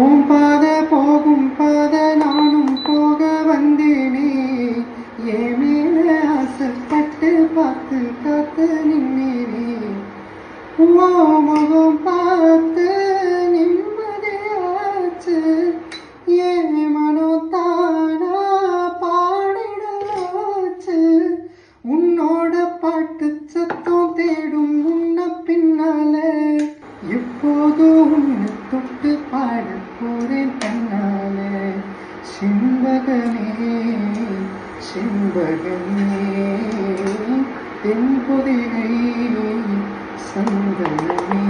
உன் பாத போகும் பாத நானும் போக வந்தேனே, என் மேல ஆசைப்பட்டு பார்த்து காத்து நின்னேனே. முகம் பார்த்து நிம்மதியாச்சு, என் மனம் தானா பாடிடாச்சு. உன்னோட பாட்டு சத்தம் தேடும் உன்ன பின்னால, எப்போதும் உன்னை தொட்டு பாட போறேன் தன்னால. செண்பகமே செண்பகமே தென்பொதிகை சந்தனமே.